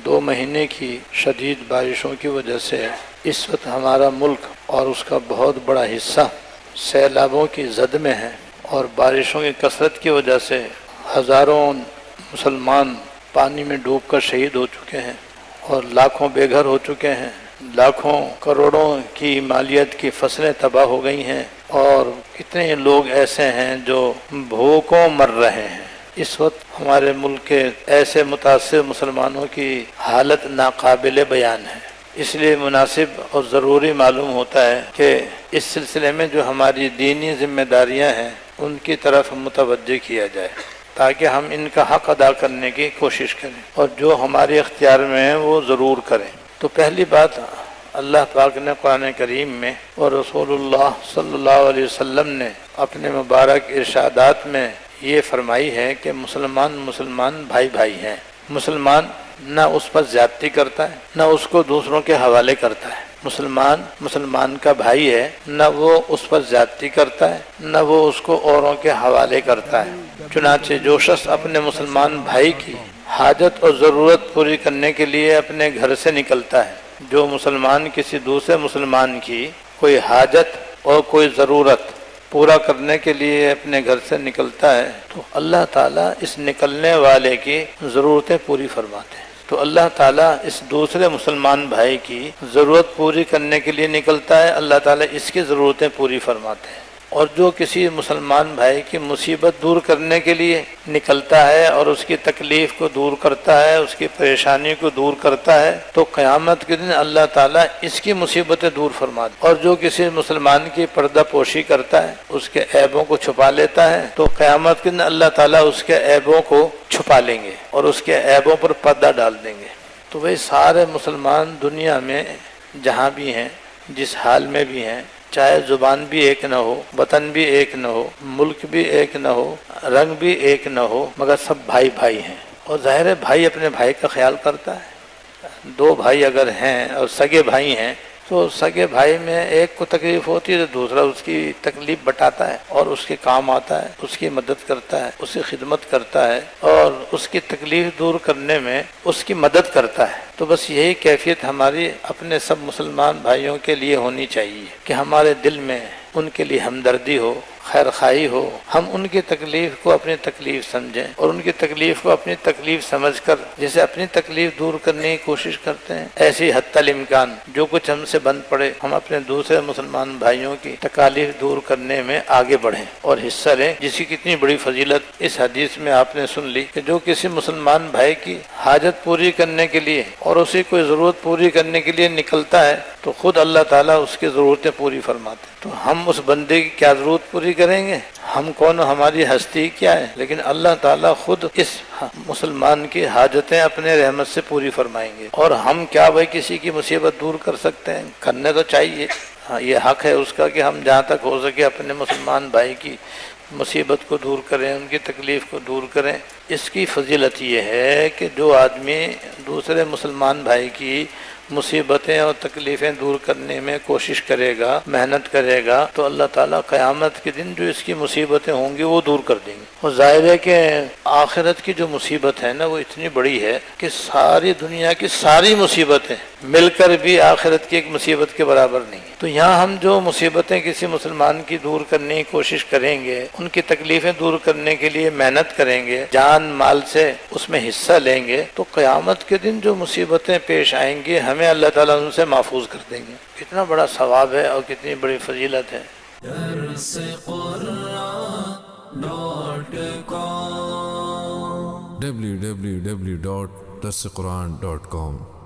2 مہینے کی شدید بارشوں کی وجہ سے اس وقت ہمارا ملک اور اس کا بہت بڑا حصہ سیلابوں کی زد میں ہے، اور بارشوں کی کثرت کی وجہ سے ہزاروں مسلمان پانی میں ڈوب کر شہید ہو چکے ہیں، اور لاکھوں بے گھر ہو چکے ہیں، لاکھوں کروڑوں کی مالیت کی فصلیں تباہ ہو گئی ہیں، اور کتنے لوگ ایسے ہیں جو بھوکوں مر رہے ہیں۔ اس وقت ہمارے ملک کے ایسے متاثر مسلمانوں کی حالت ناقابل بیان ہے، اس لیے مناسب اور ضروری معلوم ہوتا ہے کہ اس سلسلے میں جو ہماری دینی ذمہ داریاں ہیں ان کی طرف متوجہ کیا جائے تاکہ ہم ان کا حق ادا کرنے کی کوشش کریں، اور جو ہمارے اختیار میں ہے وہ ضرور کریں۔ تو پہلی بات، اللہ پاک نے قرآن کریم میں اور رسول اللہ صلی اللہ علیہ وسلم نے اپنے مبارک ارشادات میں یہ فرمائی ہے کہ مسلمان بھائی بھائی ہیں۔ مسلمان نہ اس پر زیادتی کرتا ہے، نہ اس کو دوسروں کے حوالے کرتا ہے۔ مسلمان کا بھائی ہے، نہ وہ اس پر زیادتی کرتا ہے، نہ وہ اس کو اوروں کے حوالے کرتا ہے۔ چنانچہ جو شخص اپنے مسلمان بھائی کی حاجت اور ضرورت پوری کرنے کے لیے اپنے گھر سے نکلتا ہے، جو مسلمان کسی دوسرے مسلمان کی کوئی حاجت اور کوئی ضرورت پورا کرنے کے لیے اپنے گھر سے نکلتا ہے، تو اللہ تعالیٰ اس نکلنے والے کی ضرورتیں پوری فرماتے ہیں۔ تو اللہ تعالیٰ اس دوسرے مسلمان بھائی کی ضرورت پوری کرنے کے لیے نکلتا ہے، اللہ تعالیٰ اس کی ضرورتیں پوری فرماتے ہیں۔ اور جو کسی مسلمان بھائی کی مصیبت دور کرنے کے لیے نکلتا ہے اور اس کی تکلیف کو دور کرتا ہے، اس کی پریشانی کو دور کرتا ہے، تو قیامت کے دن اللہ تعالیٰ اس کی مصیبتیں دور فرماتے ہیں۔ اور جو کسی مسلمان کی پردہ پوشی کرتا ہے، اس کے عیبوں کو چھپا لیتا ہے، تو قیامت کے دن اللہ تعالیٰ اس کے عیبوں کو چھپا لیں گے اور اس کے عیبوں پر پردہ ڈال دیں گے۔ تو وہی سارے مسلمان دنیا میں جہاں بھی ہیں، جس حال میں بھی ہیں، چاہے زبان بھی ایک نہ ہو، وطن بھی ایک نہ ہو، ملک بھی ایک نہ ہو، رنگ بھی ایک نہ ہو، مگر سب بھائی بھائی ہیں۔ اور ظاہر ہے بھائی اپنے بھائی کا خیال کرتا ہے۔ 2 بھائی اگر ہیں اور سگے بھائی ہیں تو سگے بھائی میں ایک کو تکلیف ہوتی ہے تو دوسرا اس کی تکلیف بٹاتا ہے اور اس کے کام آتا ہے، اس کی مدد کرتا ہے، اس کی خدمت کرتا ہے، اور اس کی تکلیف دور کرنے میں اس کی مدد کرتا ہے۔ تو بس یہی کیفیت ہماری اپنے سب مسلمان بھائیوں کے لیے ہونی چاہیے کہ ہمارے دل میں ان کے لیے ہمدردی ہو، خیر خواہی ہو، ہم ان کی تکلیف کو اپنی تکلیف سمجھیں اور ان کی تکلیف کو اپنی تکلیف سمجھ کر جسے اپنی تکلیف دور کرنے کی کوشش کرتے ہیں، ایسی حتی الامکان جو کچھ ہم سے بن پڑے ہم اپنے دوسرے مسلمان بھائیوں کی تکالیف دور کرنے میں آگے بڑھیں اور حصہ لیں، جس کی کتنی بڑی فضیلت اس حدیث میں آپ نے سن لی کہ جو کسی مسلمان بھائی کی حاجت پوری کرنے کے لیے اور اسی کوئی ضرورت پوری کرنے کے لیے نکلتا ہے تو خود اللہ تعالیٰ اس کی ضرورتیں پوری فرماتے ہیں۔ تو ہم اس بندے کی کیا ضرورت پوری کریں گے؟ ہم کون، ہماری ہستی کیا ہے؟ لیکن اللہ تعالیٰ خود اس مسلمان کی حاجتیں اپنے رحمت سے پوری فرمائیں گے۔ اور ہم کیا بھائی کسی کی مصیبت دور کر سکتے ہیں؟ کرنے تو چاہیے، ہاں یہ حق ہے اس کا کہ ہم جہاں تک ہو سکے اپنے مسلمان بھائی کی مصیبت کو دور کریں، ان کی تکلیف کو دور کریں۔ اس کی فضیلت یہ ہے کہ جو آدمی دوسرے مسلمان بھائی کی مصیبتیں اور تکلیفیں دور کرنے میں کوشش کرے گا، محنت کرے گا، تو اللہ تعالیٰ قیامت کے دن جو اس کی مصیبتیں ہوں گی وہ دور کر دیں گے۔ اور ظاہر ہے کہ آخرت کی جو مصیبت ہے نا وہ اتنی بڑی ہے کہ ساری دنیا کی ساری مصیبتیں مل کر بھی آخرت کی ایک مصیبت کے برابر نہیں ہے۔ تو یہاں ہم جو مصیبتیں کسی مسلمان کی دور کرنے کی کوشش کریں گے، ان کی تکلیفیں دور کرنے کے لیے محنت کریں گے، جان مال سے اس میں حصہ لیں گے، تو قیامت کے دن جو مصیبتیں پیش آئیں گی ہمیں اللہ تعالیٰ ان سے محفوظ کر دیں گے۔ کتنا بڑا ثواب ہے اور کتنی بڑی فضیلت ہے۔ www.darsequran.com